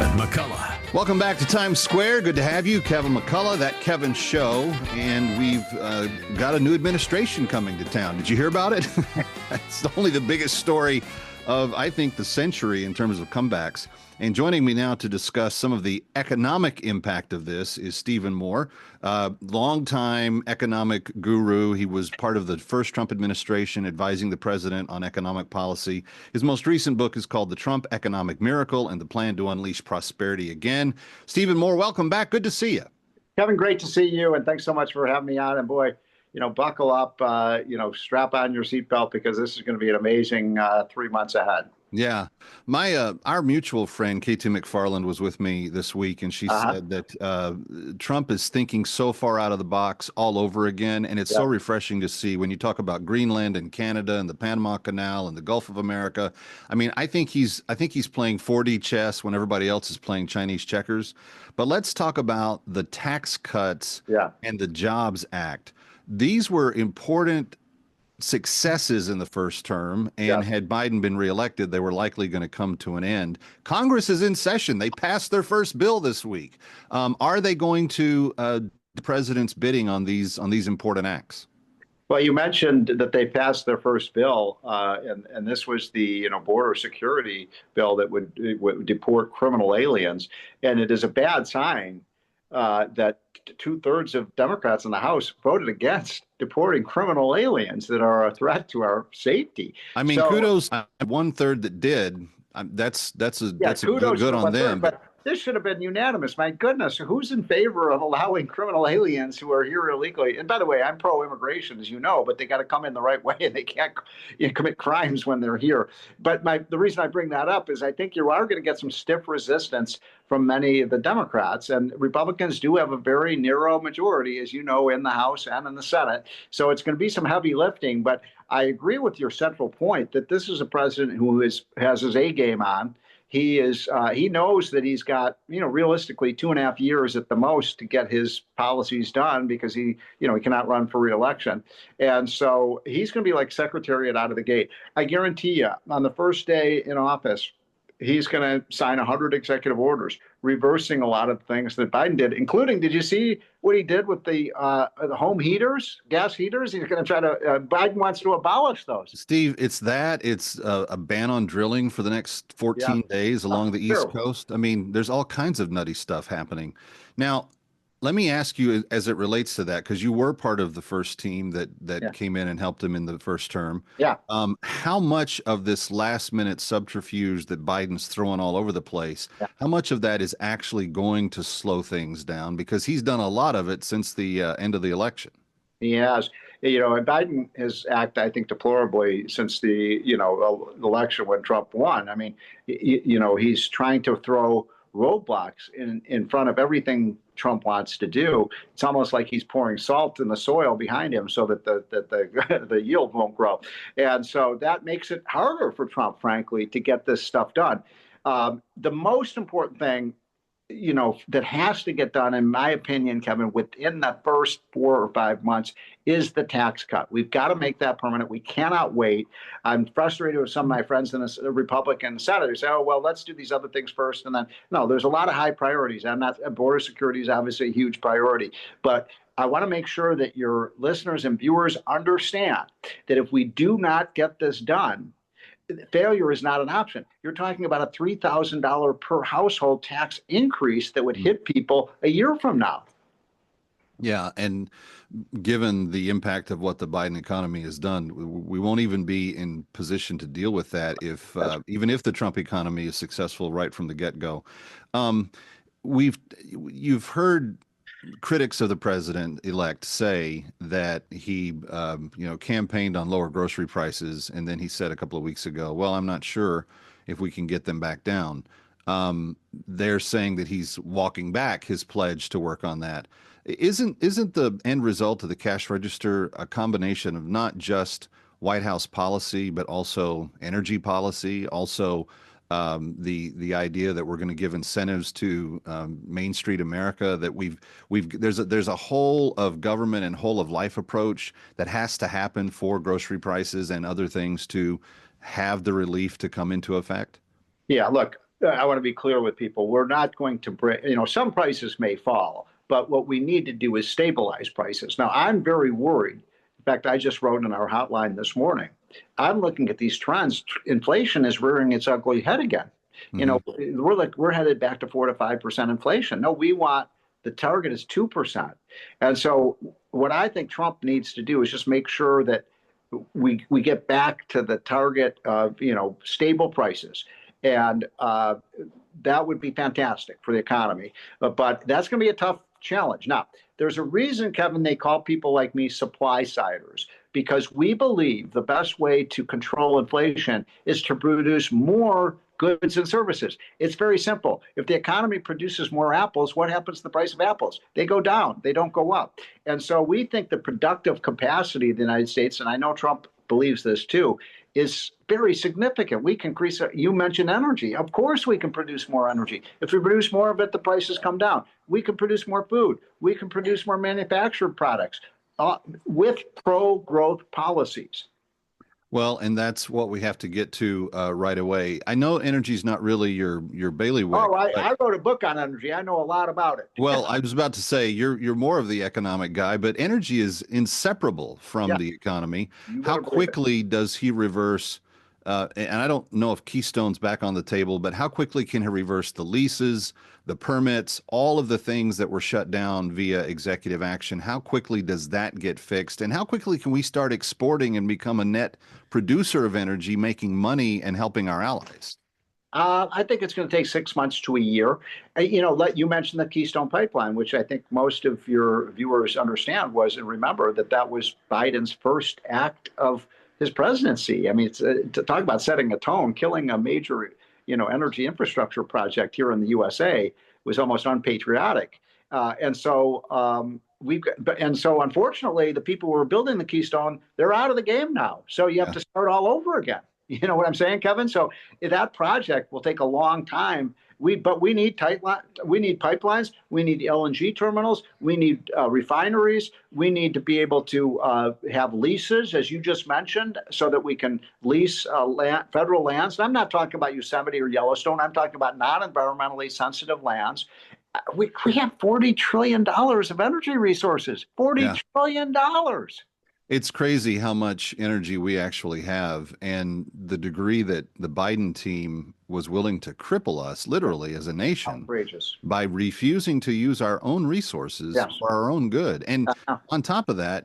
Kevin McCullough. Welcome back to Times Square. Good to have you, Kevin McCullough, That Kevin Show. And we've got a new administration coming to town. Did you hear about it? It's only the biggest story of, I think, the century in terms of comebacks. And joining me now to discuss some of the economic impact of this is Stephen Moore, longtime economic guru. He was part of the first Trump administration advising the president on economic policy. His most recent book is called The Trump Economic Miracle and the Plan to Unleash Prosperity Again. Stephen Moore, welcome back. Good to see you. Kevin, great to see you. And thanks so much for having me on. And boy, buckle up, strap on your seatbelt because this is going to be an amazing 3 months ahead. Yeah. Our mutual friend, Katie McFarland, was with me this week, and she said that Trump is thinking so far out of the box all over again. And it's so refreshing to see when you talk about Greenland and Canada and the Panama Canal and the Gulf of America. I mean, I think he's playing 4D chess when everybody else is playing Chinese checkers. But let's talk about the tax cuts and the Jobs Act. These were important successes in the first term, and had Biden been reelected, they were likely going to come to an end. Congress is in session. They passed their first bill this week. Are they going to the president's bidding on these important acts? Well, you mentioned that they passed their first bill, and this was the border security bill that would deport criminal aliens, and it is a bad sign that 2/3 of Democrats in the House voted against deporting criminal aliens that are a threat to our safety. I mean, kudos to 1/3 that did. That's a good on them. But this should have been unanimous. My goodness, who's in favor of allowing criminal aliens who are here illegally? And by the way, I'm pro-immigration, as you know, but they got to come in the right way, and they can't commit crimes when they're here. But the reason I bring that up is I think you are going to get some stiff resistance from many of the Democrats, and Republicans do have a very narrow majority, as you know, in the House and in the Senate. So it's going to be some heavy lifting. But I agree with your central point that this is a president who has his A game on. He knows that he's got, realistically 2.5 years at the most to get his policies done because he cannot run for reelection. And so he's going to be like Secretariat out of the gate. I guarantee you, on the first day in office, he's going to sign 100 executive orders, reversing a lot of things that Biden did, including, did you see what he did with the home heaters, gas heaters? He's going to try to, Biden wants to abolish those. Steve, it's a ban on drilling for the next 14 days along the East Coast. I mean, there's all kinds of nutty stuff happening. Now, let me ask you, as it relates to that, because you were part of the first team that came in and helped him in the first term. How much of this last minute subterfuge that Biden's throwing all over the place, how much of that is actually going to slow things down? Because he's done a lot of it since the end of the election. He has. And Biden has acted, I think, deplorably since the, election when Trump won. I mean, he's trying to throw roadblocks in front of everything Trump wants to do. It's almost like he's pouring salt in the soil behind him so that the yield won't grow. And so that makes it harder for Trump, frankly, to get this stuff done. The most important thing, that has to get done, in my opinion, Kevin, within the first 4 or 5 months is the tax cut. We've got to make that permanent. We cannot wait. I'm frustrated with some of my friends in the Republican Senate who say, oh, well, let's do these other things first. And then, no, there's a lot of high priorities. Border security is obviously a huge priority. But I want to make sure that your listeners and viewers understand that if we do not get this done, failure is not an option. You're talking about a $3,000 per household tax increase that would hit people a year from now. Yeah, and given the impact of what the Biden economy has done, we won't even be in position to deal with that even if the Trump economy is successful right from the get-go. You've heard critics of the president-elect say that he, campaigned on lower grocery prices, and then he said a couple of weeks ago, well, I'm not sure if we can get them back down. They're saying that he's walking back his pledge to work on that. Isn't the end result of the cash register a combination of not just White House policy, but also energy policy, also the idea that we're going to give incentives to Main Street America, that there's a whole of government and whole of life approach that has to happen for grocery prices and other things to have the relief to come into effect? Yeah, look, I want to be clear with people. We're not going to break, some prices may fall, but what we need to do is stabilize prices. Now, I'm very worried. In fact, I just wrote in our hotline this morning. I'm looking at these trends. Inflation is rearing its ugly head again. We're headed back to 4 to 5% inflation. No, the target is 2%. And so what I think Trump needs to do is just make sure that we get back to the target of, stable prices. And that would be fantastic for the economy. But that's going to be a tough challenge. Now, there's a reason, Kevin, they call people like me supply siders, because we believe the best way to control inflation is to produce more goods and services. It's very simple. If the economy produces more apples, what happens to the price of apples? They go down. They don't go up. And so we think the productive capacity of the United States, and I know Trump believes this too, is very significant. We can increase, you mentioned energy. Of course we can produce more energy. If we produce more of it, the prices come down. We can produce more food. We can produce more manufactured products with pro-growth policies. Well, and that's what we have to get to right away. I know energy is not really your bailiwick. Oh, I wrote a book on energy. I know a lot about it. Well, I was about to say you're more of the economic guy, but energy is inseparable from the economy. How quickly does he reverse? And I don't know if Keystone's back on the table, but how quickly can he reverse the leases, the permits, all of the things that were shut down via executive action? How quickly does that get fixed? And how quickly can we start exporting and become a net producer of energy, making money and helping our allies? I think it's going to take 6 months to a year. You mentioned the Keystone Pipeline, which I think most of your viewers understand and remember that was Biden's first act of his presidency. I mean, it's, to talk about setting a tone, killing a major, energy infrastructure project here in the USA was almost unpatriotic. And so unfortunately, the people who are building the Keystone, they're out of the game now. So you have to start all over again. You know what I'm saying, Kevin? So that project will take a long time. But we need pipelines. We need LNG terminals. We need refineries. We need to be able to have leases, as you just mentioned, so that we can lease federal lands. And I'm not talking about Yosemite or Yellowstone. I'm talking about non-environmentally sensitive lands. We have $40 trillion of energy resources. $40 trillion. It's crazy how much energy we actually have, and the degree that the Biden team was willing to cripple us literally as a nation by refusing to use our own resources for our own good. And on top of that,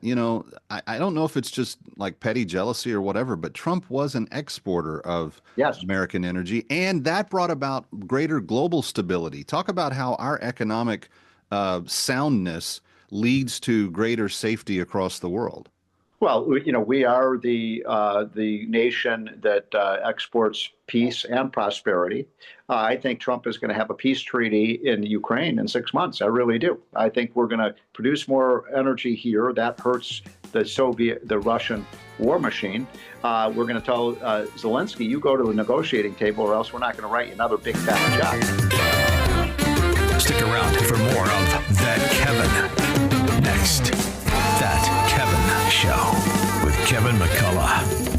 I don't know if it's just like petty jealousy or whatever, but Trump was an exporter of American energy, and that brought about greater global stability. Talk about how our economic soundness leads to greater safety across the world. Well, we are the nation that exports peace and prosperity. I think Trump is going to have a peace treaty in Ukraine in 6 months. I really do. I think we're going to produce more energy here. That hurts the Russian war machine. We're going to tell Zelensky, you go to the negotiating table or else we're not going to write you another big fat check. Stick around for more of That Kevin. Next, That Kevin Show with Kevin McCullough.